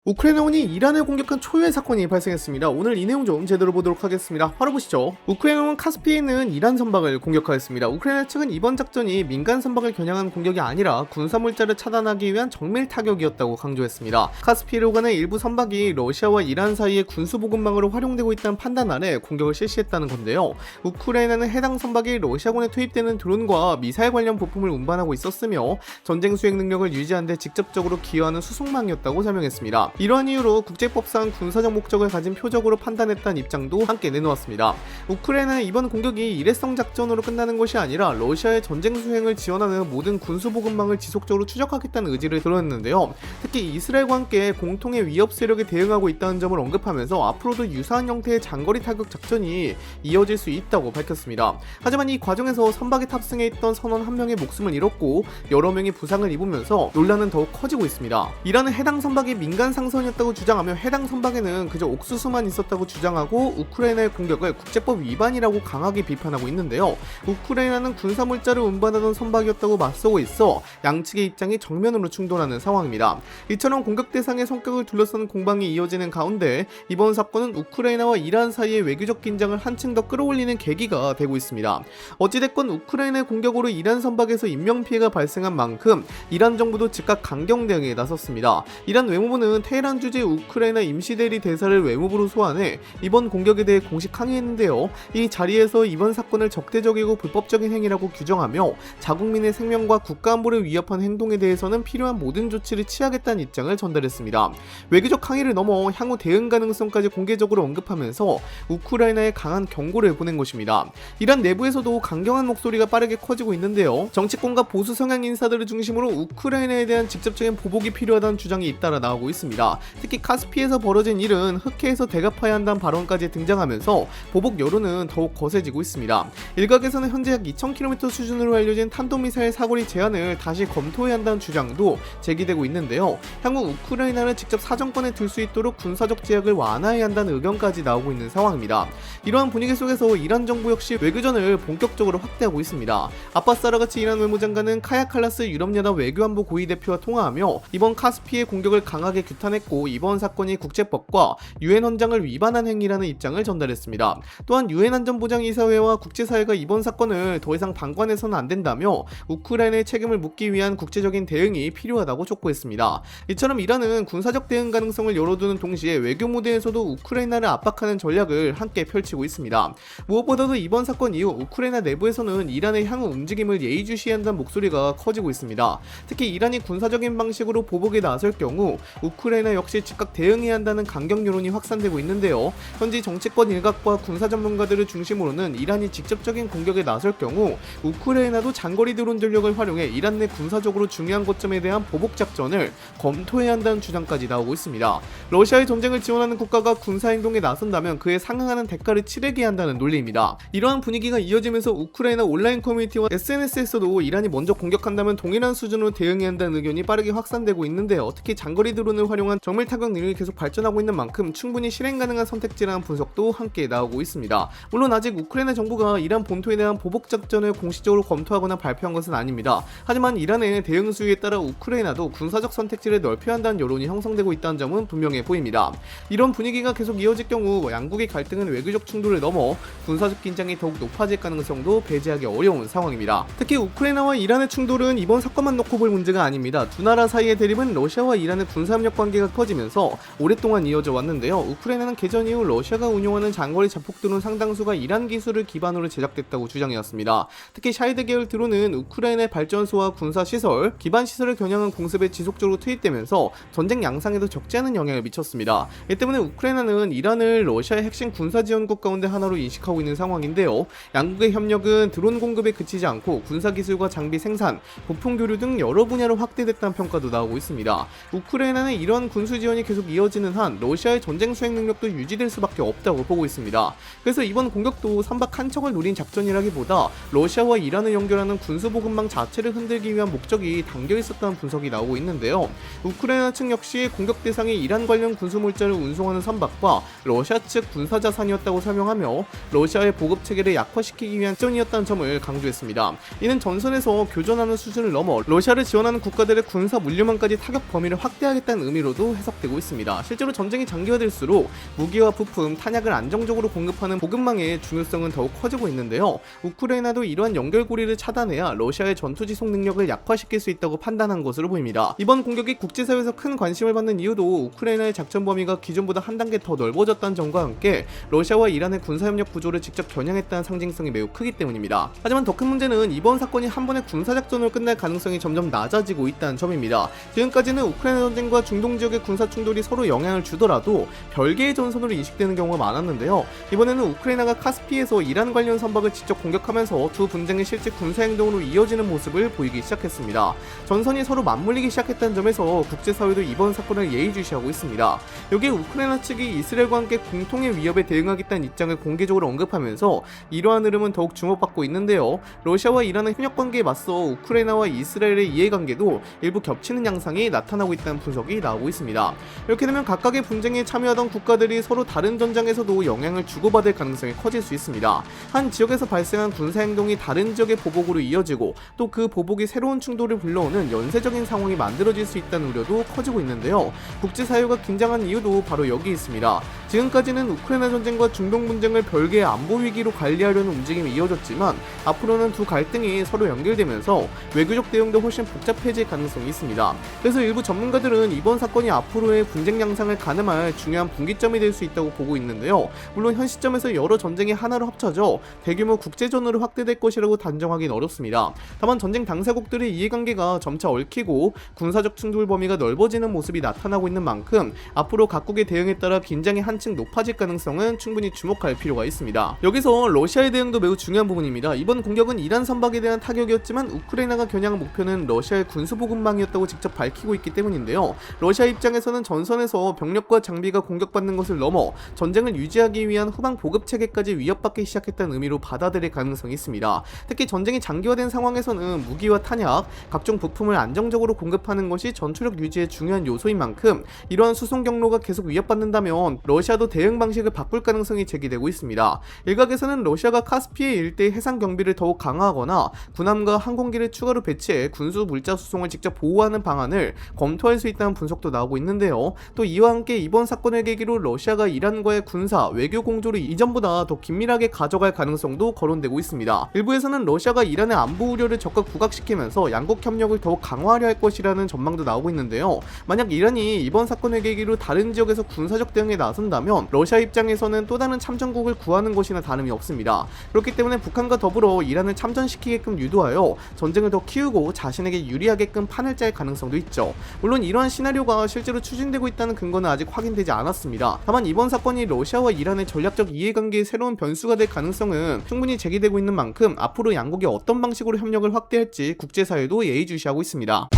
우크라이나군이 이란을 공격한 초유의 사건이 발생했습니다. 오늘 이 내용 좀 제대로 보도록 하겠습니다. 바로 보시죠. 우크라이나군 카스피에 있는 이란 선박을 공격하였습니다. 우크라이나 측은 이번 작전이 민간 선박을 겨냥한 공격이 아니라 군사물자를 차단하기 위한 정밀 타격이었다고 강조했습니다. 카스피로 가는 일부 선박이 러시아와 이란 사이의 군수보급망으로 활용되고 있다는 판단 아래 공격을 실시했다는 건데요. 우크라이나는 해당 선박이 러시아군에 투입되는 드론과 미사일 관련 부품을 운반하고 있었으며 전쟁 수행 능력을 유지하는 데 직접적으로 기여하는 수송망이었다고 설명했습니다. 이러한 이유로 국제법상 군사적 목적을 가진 표적으로 판단했다는 입장도 함께 내놓았습니다. 우크라이나는 이번 공격이 일회성 작전으로 끝나는 것이 아니라 러시아의 전쟁 수행을 지원하는 모든 군수보급망을 지속적으로 추적하겠다는 의지를 드러냈는데요. 특히 이스라엘과 함께 공통의 위협 세력에 대응하고 있다는 점을 언급하면서 앞으로도 유사한 형태의 장거리 타격 작전이 이어질 수 있다고 밝혔습니다. 하지만 이 과정에서 선박에 탑승해 있던 선원 한 명의 목숨을 잃었고 여러 명이 부상을 입으면서 논란은 더욱 커지고 있습니다. 이란은 해당 선박이 민간 상선이었다고 주장하며 해당 선박에는 그저 옥수수만 있었다고 주장하고 우크라이나의 공격을 국제법 위반이라고 강하게 비판하고 있는데요. 우크라이나는 군사물자를 운반하던 선박이었다고 맞서고 있어 양측의 입장이 정면으로 충돌하는 상황입니다. 이처럼 공격 대상의 성격을 둘러싼 공방이 이어지는 가운데 이번 사건은 우크라이나와 이란 사이의 외교적 긴장을 한층 더 끌어올리는 계기가 되고 있습니다. 어찌됐건 우크라이나의 공격으로 이란 선박에서 인명피해가 발생한 만큼 이란 정부도 즉각 강경 대응에 나섰습니다. 이란 외무부는 테헤란 주재 우크라이나 임시대리 대사를 외무부로 소환해 이번 공격에 대해 공식 항의했는데요. 이 자리에서 이번 사건을 적대적이고 불법적인 행위라고 규정하며 자국민의 생명과 국가안보를 위협한 행동에 대해서는 필요한 모든 조치를 취하겠다는 입장을 전달했습니다. 외교적 항의를 넘어 향후 대응 가능성까지 공개적으로 언급하면서 우크라이나에 강한 경고를 보낸 것입니다. 이란 내부에서도 강경한 목소리가 빠르게 커지고 있는데요. 정치권과 보수 성향 인사들을 중심으로 우크라이나에 대한 직접적인 보복이 필요하다는 주장이 잇따라 나오고 있습니다. 특히 카스피에서 벌어진 일은 흑해에서 대갚아야 한다는 발언까지 등장하면서 보복 여론은 더욱 거세지고 있습니다. 일각에서는 현재 약 2000km 수준으로 알려진 탄도미사일 사거리 제한을 다시 검토해야 한다는 주장도 제기되고 있는데요. 향후 우크라이나를 직접 사정권에 들 수 있도록 군사적 제약을 완화해야 한다는 의견까지 나오고 있는 상황입니다. 이러한 분위기 속에서 이란 정부 역시 외교전을 본격적으로 확대하고 있습니다. 아바스 아라가치 이란 외무장관은 카야 칼라스 유럽연합 외교안보 고위 대표와 통화하며 이번 카스피의 공격을 강하게 규탄했고 이번 사건이 국제법과 유엔 헌장을 위반한 행위라는 입장을 전달했습니다. 또한 유엔 안전보장이사회와 국제사회가 이번 사건을 더 이상 방관해서는 안 된다며 우크라이나의 책임을 묻기 위한 국제적인 대응이 필요하다고 촉구했습니다. 이처럼 이란은 군사적 대응 가능성을 열어두는 동시에 외교 무대에서도 우크라이나를 압박하는 전략을 함께 펼치고 있습니다. 무엇보다도 이번 사건 이후 우크라이나 내부에서는 이란의 향후 움직임을 예의주시해야 한다는 목소리가 커지고 있습니다. 특히 이란이 군사적인 방식으로 보복에 나설 경우 우크라이나 역시 즉각 대응해야 한다는 강경 여론이 확산되고 있는데요. 현지 정치권 일각과 군사 전문가들을 중심으로는 이란이 직접적인 공격에 나설 경우 우크라이나도 장거리 드론 전력을 활용해 이란 내 군사적으로 중요한 거점에 대한 보복 작전을 검토해야 한다는 주장까지 나오고 있습니다. 러시아의 전쟁을 지원하는 국가가 군사 행동에 나선다면 그에 상응하는 대가를 치르게 한다는 논리입니다. 이러한 분위기가 이어지면서 우크라이나 온라인 커뮤니티와 SNS에서도 이란이 먼저 공격한다면 동일한 수준으로 대응해야 한다는 의견이 빠르게 확산되고 있는데요. 특히 장거리 드론을 활용한 정밀 타격 능력이 계속 발전하고 있는 만큼 충분히 실행 가능한 선택지라는 분석도 함께 나오고 있습니다. 물론 아직 우크라이나 정부가 이란 본토에 대한 보복 작전을 공식적으로 검토하거나 발표한 것은 아닙니다. 하지만 이란의 대응 수위에 따라 우크라이나도 군사적 선택지를 넓혀야 한다는 여론이 형성되고 있다는 점은 분명해 보입니다. 이런 분위기가 계속 이어질 경우 양국의 갈등은 외교적 충돌을 넘어 군사적 긴장이 더욱 높아질 가능성도 배제하기 어려운 상황입니다. 특히 우크라이나와 이란의 충돌은 이번 사건만 놓고 볼 문제가 아닙니다. 두 나라 사이의 대립은 러시아와 이란의 군사협력 관계가 커지면서 오랫동안 이어져 왔는데요. 우크라이나는 개전 이후 러시아가 운용하는 장거리 자폭 드론 상당수가 이란 기술을 기반으로 제작됐다고 주장해왔습니다. 특히 샤이드 계열 드론은 우크라이나의 발전소와 군사시설, 기반시설을 겨냥한 공습에 지속적으로 투입되면서 전쟁 양상에도 적지 않은 영향을 미쳤습니다. 이 때문에 우크라이나는 이란을 러시아의 핵심 군사지원국 가운데 하나로 인식하고 있는 상황인데요. 양국의 협력은 드론 공급에 그치지 않고 군사기술과 장비 생산, 부품 교류 등 여러 분야로 확대됐다는 평가도 나오고 있습니다. 우크라이나는 이러한 군수 지원이 계속 이어지는 한 러시아의 전쟁 수행 능력도 유지될 수밖에 없다고 보고 있습니다. 그래서 이번 공격도 선박 한 척을 노린 작전이라기보다 러시아와 이란을 연결하는 군수보급망 자체를 흔들기 위한 목적이 담겨 있었다는 분석이 나오고 있는데요. 우크라이나 측 역시 공격 대상이 이란 관련 군수물자를 운송하는 선박과 러시아 측 군사자산이었다고 설명하며 러시아의 보급 체계를 약화시키기 위한 작전이었다는 점을 강조했습니다. 이는 전선에서 교전하는 수준을 넘어 러시아를 지원하는 국가들의 군사 물류망까지 타격 범위를 확대하겠다는 의미로 것으로도 해석되고 있습니다. 실제로 전쟁이 장기화될수록 무기와 부품, 탄약을 안정적으로 공급하는 보급망의 중요성은 더욱 커지고 있는데요. 우크라이나도 이러한 연결고리를 차단해야 러시아의 전투 지속 능력을 약화시킬 수 있다고 판단한 것으로 보입니다. 이번 공격이 국제사회에서 큰 관심을 받는 이유도 우크라이나의 작전 범위가 기존보다 한 단계 더 넓어졌다는 점과 함께 러시아와 이란의 군사협력 구조를 직접 겨냥했다는 상징성이 매우 크기 때문입니다. 하지만 더 큰 문제는 이번 사건이 한 번의 군사작전으로 끝날 가능성이 점점 낮아지고 있다는 점입니다. 지금까지는 우크라이나 전쟁과 중동 지역의 군사 충돌이 서로 영향을 주더라도 별개의 전선으로 인식되는 경우가 많았는데요. 이번에는 우크라이나가 카스피에서 이란 관련 선박을 직접 공격하면서 두 분쟁이 실제 군사행동으로 이어지는 모습을 보이기 시작했습니다. 전선이 서로 맞물리기 시작했다는 점에서 국제사회도 이번 사건을 예의주시하고 있습니다. 여기에 우크라이나 측이 이스라엘과 함께 공통의 위협에 대응하겠다는 입장을 공개적으로 언급하면서 이러한 흐름은 더욱 주목받고 있는데요. 러시아와 이란의 협력관계에 맞서 우크라이나와 이스라엘의 이해관계도 일부 겹치는 양상이 나타나고 있다는 분석이 나오고 있습니다. 이렇게 되면 각각의 분쟁에 참여하던 국가들이 서로 다른 전장에서도 영향을 주고받을 가능성이 커질 수 있습니다. 한 지역에서 발생한 군사행동이 다른 지역의 보복으로 이어지고 또 그 보복이 새로운 충돌을 불러오는 연쇄적인 상황이 만들어질 수 있다는 우려도 커지고 있는데요. 국제사회가 긴장한 이유도 바로 여기 있습니다. 지금까지는 우크라이나 전쟁과 중동 분쟁을 별개의 안보 위기로 관리하려는 움직임이 이어졌지만 앞으로는 두 갈등이 서로 연결되면서 외교적 대응도 훨씬 복잡해질 가능성이 있습니다. 그래서 일부 전문가들은 이번 사건이 앞으로의 분쟁 양상을 가늠할 중요한 분기점이 될 수 있다고 보고 있는데요. 물론 현 시점에서 여러 전쟁이 하나로 합쳐져 대규모 국제전으로 확대될 것이라고 단정하기는 어렵습니다. 다만 전쟁 당사국들의 이해관계가 점차 얽히고 군사적 충돌 범위가 넓어지는 모습이 나타나고 있는 만큼 앞으로 각국의 대응에 따라 긴장이 한층 높아질 가능성은 충분히 주목할 필요가 있습니다. 여기서 러시아의 대응도 매우 중요한 부분입니다. 이번 공격은 이란 선박에 대한 타격이었지만 우크라이나가 겨냥한 목표는 러시아의 군수보급망이었다고 직접 밝히고 있기 때문인데요. 러시아 입장에서는 전선에서 병력과 장비가 공격받는 것을 넘어 전쟁을 유지하기 위한 후방 보급 체계까지 위협받기 시작했다는 의미로 받아들일 가능성이 있습니다. 특히 전쟁이 장기화된 상황에서는 무기와 탄약, 각종 부품을 안정적으로 공급하는 것이 전투력 유지의 중요한 요소인 만큼 이러한 수송 경로가 계속 위협받는다면 러시아도 대응 방식을 바꿀 가능성이 제기되고 있습니다. 일각에서는 러시아가 카스피해 일대의 해상 경비를 더욱 강화하거나 군함과 항공기를 추가로 배치해 군수 물자 수송을 직접 보호하는 방안을 검토할 수 있다는 분석도 나오고 있는데요. 또 이와 함께 이번 사건을 계기로 러시아가 이란과의 군사, 외교 공조를 이전보다 더 긴밀하게 가져갈 가능성도 거론되고 있습니다. 일부에서는 러시아가 이란의 안보 우려를 적극 부각시키면서 양국 협력을 더욱 강화하려 할 것이라는 전망도 나오고 있는데요. 만약 이란이 이번 사건을 계기로 다른 지역에서 군사적 대응에 나선다면 러시아 입장에서는 또 다른 참전국을 구하는 것이나 다름이 없습니다. 그렇기 때문에 북한과 더불어 이란을 참전시키게끔 유도하여 전쟁을 더 키우고 자신에게 유리하게끔 판을 짤 가능성도 있죠. 물론 이러한 시나리오가 실제로 추진되고 있다는 근거는 아직 확인되지 않았습니다. 다만 이번 사건이 러시아와 이란의 전략적 이해관계의 새로운 변수가 될 가능성은 충분히 제기되고 있는 만큼 앞으로 양국이 어떤 방식으로 협력을 확대할지 국제사회도 예의주시하고 있습니다.